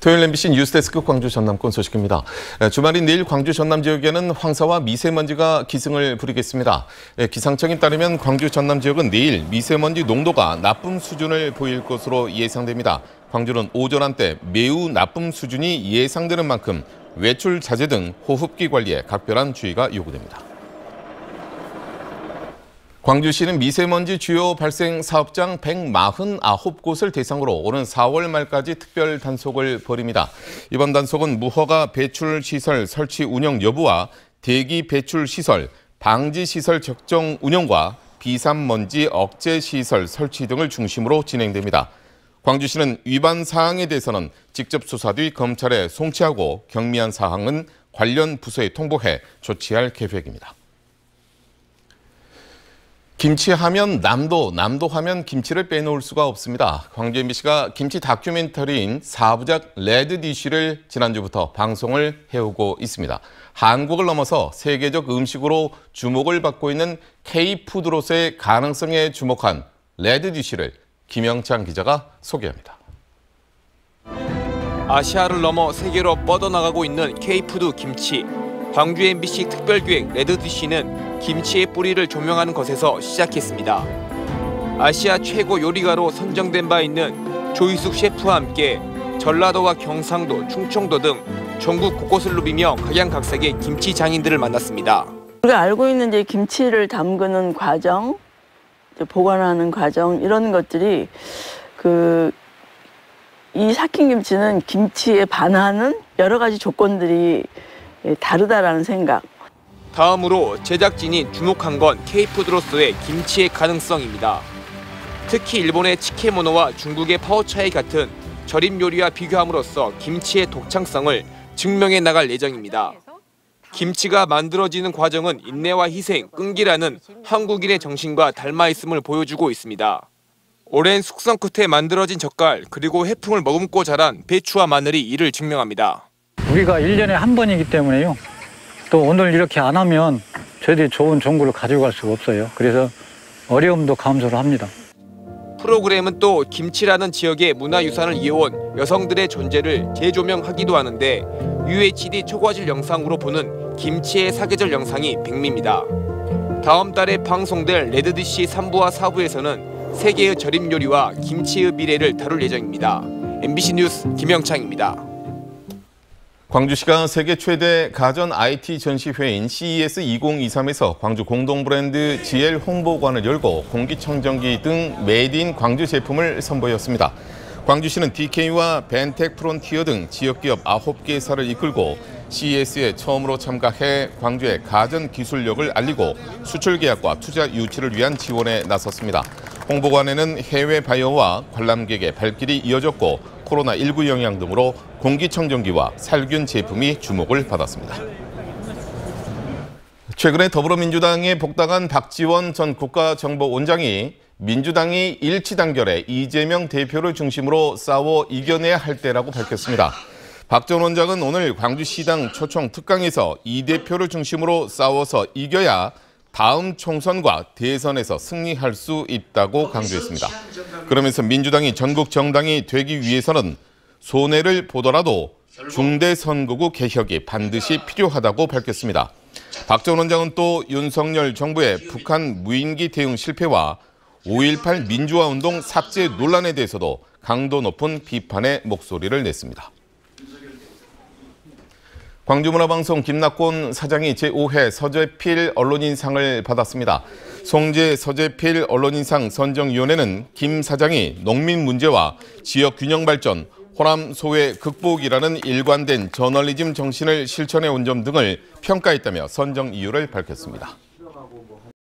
토요일 MBC 뉴스데스크 광주 전남권 소식입니다. 주말인 내일 광주 전남 지역에는 황사와 미세먼지가 기승을 부리겠습니다. 기상청에 따르면 광주 전남 지역은 내일 미세먼지 농도가 나쁨 수준을 보일 것으로 예상됩니다. 광주는 오전 한때 매우 나쁨 수준이 예상되는 만큼 외출 자제 등 호흡기 관리에 각별한 주의가 요구됩니다. 광주시는 미세먼지 주요 발생 사업장 149곳을 대상으로 오는 4월 말까지 특별 단속을 벌입니다. 이번 단속은 무허가 배출 시설 설치 운영 여부와 대기 배출 시설, 방지 시설 적정 운영과 비산먼지 억제 시설 설치 등을 중심으로 진행됩니다. 광주시는 위반 사항에 대해서는 직접 수사 뒤 검찰에 송치하고 경미한 사항은 관련 부서에 통보해 조치할 계획입니다. 김치하면 남도, 남도하면 김치를 빼놓을 수가 없습니다. 광주 MBC가 김치 다큐멘터리인 4부작 레드디쉬를 지난주부터 방송을 해오고 있습니다. 한국을 넘어서 세계적 음식으로 주목을 받고 있는 K푸드로서의 가능성에 주목한 레드디쉬를 김영창 기자가 소개합니다. 아시아를 넘어 세계로 뻗어나가고 있는 K푸드 김치. 광주 MBC 특별기획 레드디쉬는 김치의 뿌리를 조명하는 것에서 시작했습니다. 아시아 최고 요리가로 선정된 바 있는 조희숙 셰프와 함께 전라도와 경상도, 충청도 등 전국 곳곳을 누비며 각양각색의 김치 장인들을 만났습니다. 우리가 알고 있는 이제 김치를 담그는 과정, 보관하는 과정 이런 것들이 이 삭힌 김치는 김치에 반하는 여러 가지 조건들이 다르다라는 생각. 다음으로 제작진이 주목한 건 K푸드로서의 김치의 가능성입니다. 특히 일본의 치케모노와 중국의 파오차이 같은 절임 요리와 비교함으로써 김치의 독창성을 증명해 나갈 예정입니다. 김치가 만들어지는 과정은 인내와 희생, 끈기라는 한국인의 정신과 닮아 있음을 보여주고 있습니다. 오랜 숙성 끝에 만들어진 젓갈, 그리고 해풍을 머금고 자란 배추와 마늘이 이를 증명합니다. 우리가 1년에 한 번이기 때문에요. 또 오늘 이렇게 안 하면 저희들이 좋은 정보를 가져갈 수가 없어요. 그래서 어려움도 감수를 합니다. 프로그램은 또 김치라는 지역의 문화유산을 이어온 여성들의 존재를 재조명하기도 하는데 UHD 초과질 영상으로 보는 김치의 사계절 영상이 백미입니다. 다음 달에 방송될 레드디쉬 3부와 4부에서는 세계의 절임 요리와 김치의 미래를 다룰 예정입니다. MBC 뉴스 김영창입니다. 광주시가 세계 최대 가전 IT 전시회인 CES 2023에서 광주 공동 브랜드 GL 홍보관을 열고 공기청정기 등 메이드 인 광주 제품을 선보였습니다. 광주시는 DK와 벤텍 프론티어 등 지역기업 9개사를 이끌고 CES에 처음으로 참가해 광주의 가전 기술력을 알리고 수출 계약과 투자 유치를 위한 지원에 나섰습니다. 홍보관에는 해외 바이어와 관람객의 발길이 이어졌고 코로나19 영향 등으로 공기청정기와 살균 제품이 주목을 받았습니다. 최근에 더불어민주당에 복당한 박지원 전 국가정보원장이 민주당이 일치단결해 이재명 대표를 중심으로 싸워 이겨내야 할 때라고 밝혔습니다. 박 전 원장은 오늘 광주시당 초청 특강에서 이 대표를 중심으로 싸워서 이겨야 다음 총선과 대선에서 승리할 수 있다고 강조했습니다. 그러면서 민주당이 전국 정당이 되기 위해서는 손해를 보더라도 중대선거구 개혁이 반드시 필요하다고 밝혔습니다. 박 전 원장은 또 윤석열 정부의 북한 무인기 대응 실패와 5.18 민주화운동 삭제 논란에 대해서도 강도 높은 비판의 목소리를 냈습니다. 광주문화방송 김낙곤 사장이 제5회 서재필 언론인상을 받았습니다. 송재 서재필 언론인상 선정위원회는 김 사장이 농민 문제와 지역 균형 발전, 호남 소외 극복이라는 일관된 저널리즘 정신을 실천해 온 점 등을 평가했다며 선정 이유를 밝혔습니다.